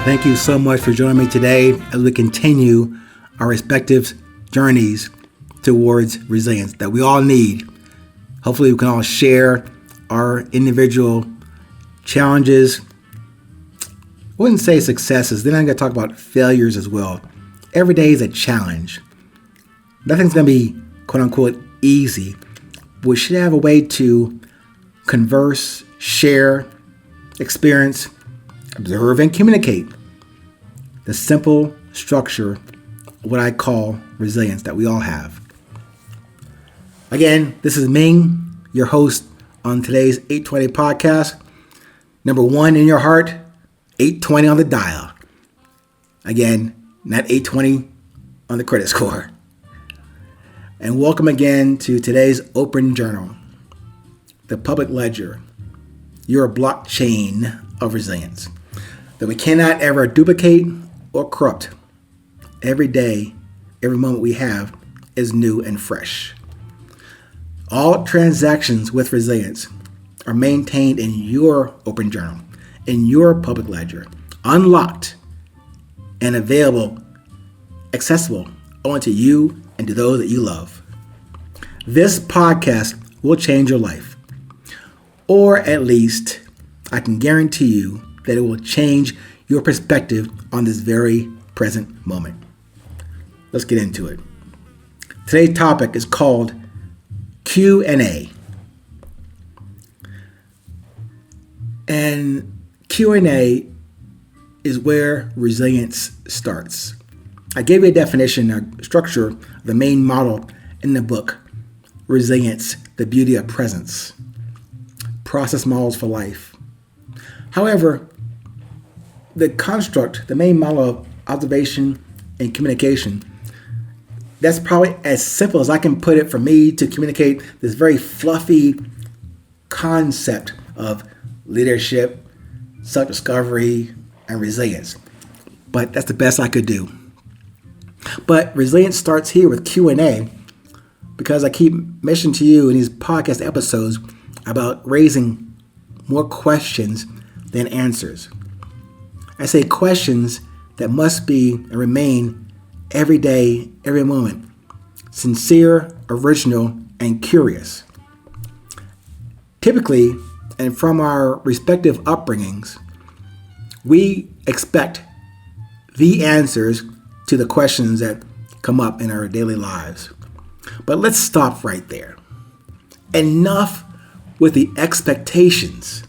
Thank you so much for joining me today as we continue our respective journeys towards resilience that we all need. Hopefully we can all share our individual challenges. I wouldn't say successes. Then I'm going to talk about failures as well. Every day is a challenge. Nothing's going to be quote unquote easy. We should have a way to converse, share, experience, observe, and communicate. The simple structure of what I call resilience that we all have. Again, this is Ming, your host on today's 820 podcast. Number 1 in your heart, 820 on the dial. Again, not 820 on the credit score. And welcome again to today's open journal, the public ledger, your blockchain of resilience that we cannot ever duplicate or corrupt. Every day, every moment we have is new and fresh. All transactions with resilience are maintained in your open journal, in your public ledger, unlocked and available, accessible only to you and to those that you love. This podcast will change your life, or at least I can guarantee you that it will change your perspective on this very present moment. Let's get into it. Today's topic is called Q&A. And Q&A is where resilience starts. I gave you a definition, a structure, the main model in the book, Resilience, the Beauty of Presence, Process Models for Life. However, the construct, the main model of observation and communication, that's probably as simple as I can put it for me to communicate this very fluffy concept of leadership, self-discovery, and resilience. But that's the best I could do. But resilience starts here with Q&A because I keep mentioning to you in these podcast episodes about raising more questions than answers. I say questions that must be and remain every day, every moment, sincere, original, and curious. Typically, and from our respective upbringings, we expect the answers to the questions that come up in our daily lives. But let's stop right there. Enough with the expectations.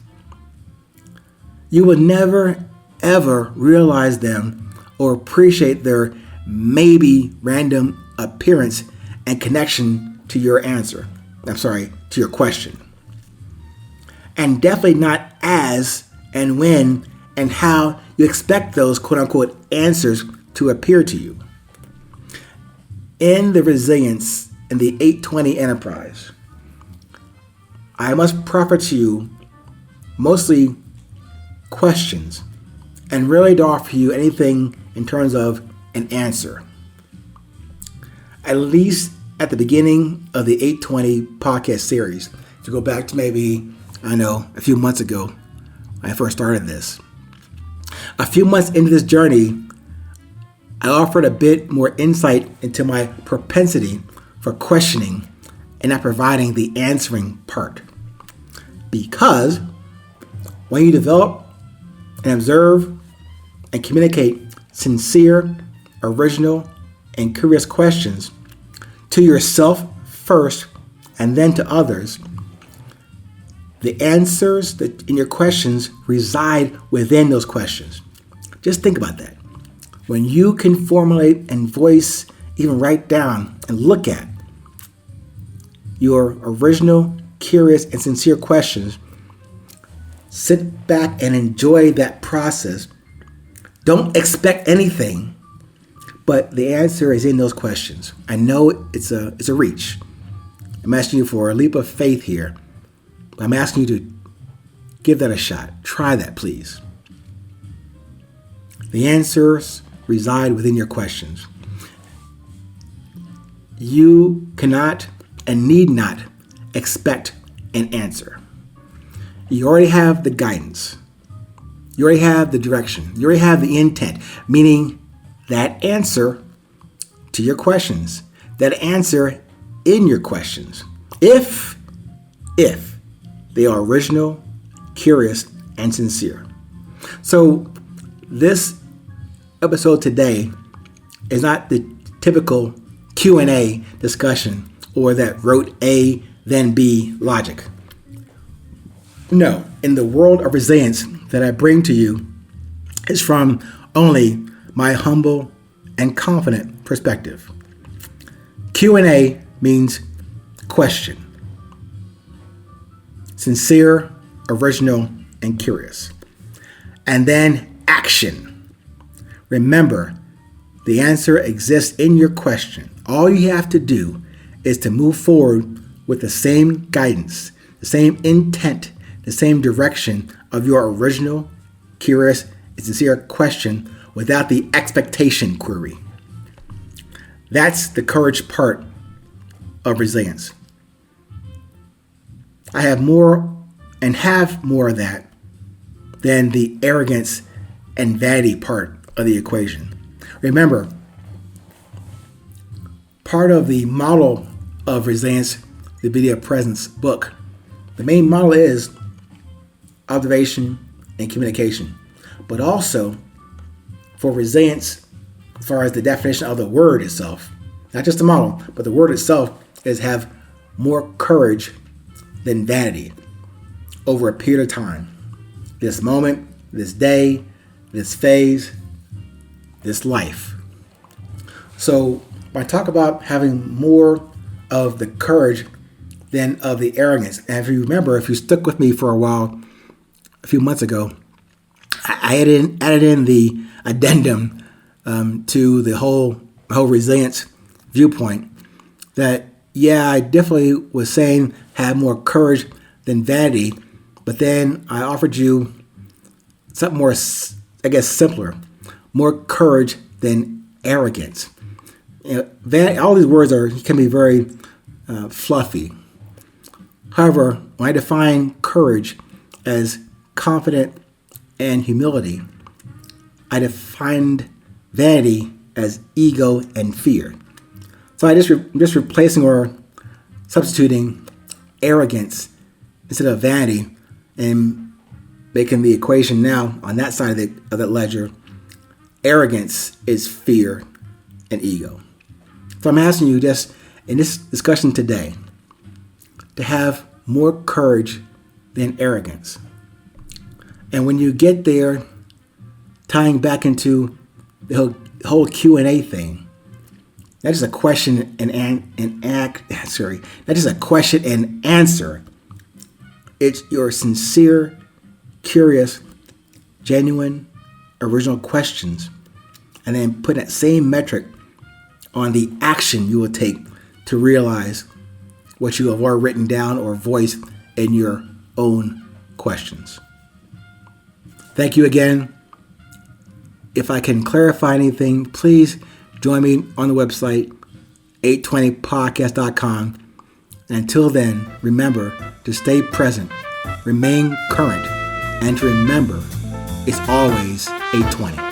You will never, ever realize them or appreciate their maybe random appearance and connection to your answer. To your question. And definitely not as and when and how you expect those quote unquote answers to appear to you. In the resilience in the 820 enterprise, I must proffer to you mostly questions and really to offer you anything in terms of an answer. At least at the beginning of the 820 podcast series, to go back to maybe, a few months ago when I first started this. A few months into this journey, I offered a bit more insight into my propensity for questioning and not providing the answering part. Because when you develop and observe and communicate sincere, original, and curious questions to yourself first and then to others, the answers that in your questions reside within those questions. Just think about that. When you can formulate and voice, even write down and look at your original, curious, and sincere questions, sit back and enjoy that process. Don't expect anything, but the answer is in those questions. I know it's a reach. I'm asking you for a leap of faith here. I'm asking you to give that a shot. Try that, please. The answers reside within your questions. You cannot and need not expect an answer. You already have the guidance. You already have the direction. You already have the intent, meaning that answer to your questions, that answer in your questions. If they are original, curious, and sincere. So this episode today is not the typical Q&A discussion or that wrote A, then B logic. No, in the world of resilience that I bring to you is from only my humble and confident perspective. Q&A means question. Sincere, original, and curious. And then action. Remember, the answer exists in your question. All you have to do is to move forward with the same guidance, the same intent, the same direction of your original, curious, and sincere question without the expectation query. That's the courage part of resilience. I have more of that than the arrogance and vanity part of the equation. Remember, part of the model of resilience, the Video Presence book, the main model is observation and communication. But also, for resilience, as far as the definition of the word itself, not just the model, but the word itself is have more courage than vanity over a period of time. This moment, this day, this phase, this life. So when I talk about having more of the courage than of the arrogance, and if you remember, if you stuck with me for a while, a few months ago, I added in the addendum to the whole resilience viewpoint that, yeah, I definitely was saying have more courage than vanity, but then I offered you something more, I guess, simpler, more courage than arrogance. You know, all these words can be very fluffy. However, when I define courage as confident and humility, I defined vanity as ego and fear. So I'm just replacing or substituting arrogance instead of vanity and making the equation now on that side of that ledger. Arrogance is fear and ego. So I'm asking you just in this discussion today to have more courage than arrogance. And when you get there, tying back into the whole Q&A thing, that is a question not just a question and answer. It's your sincere, curious, genuine, original questions, and then put that same metric on the action you will take to realize what you have already written down or voiced in your own questions. Thank you again. If I can clarify anything, please join me on the website, 820podcast.com. And until then, remember to stay present, remain current, and to remember it's always 820.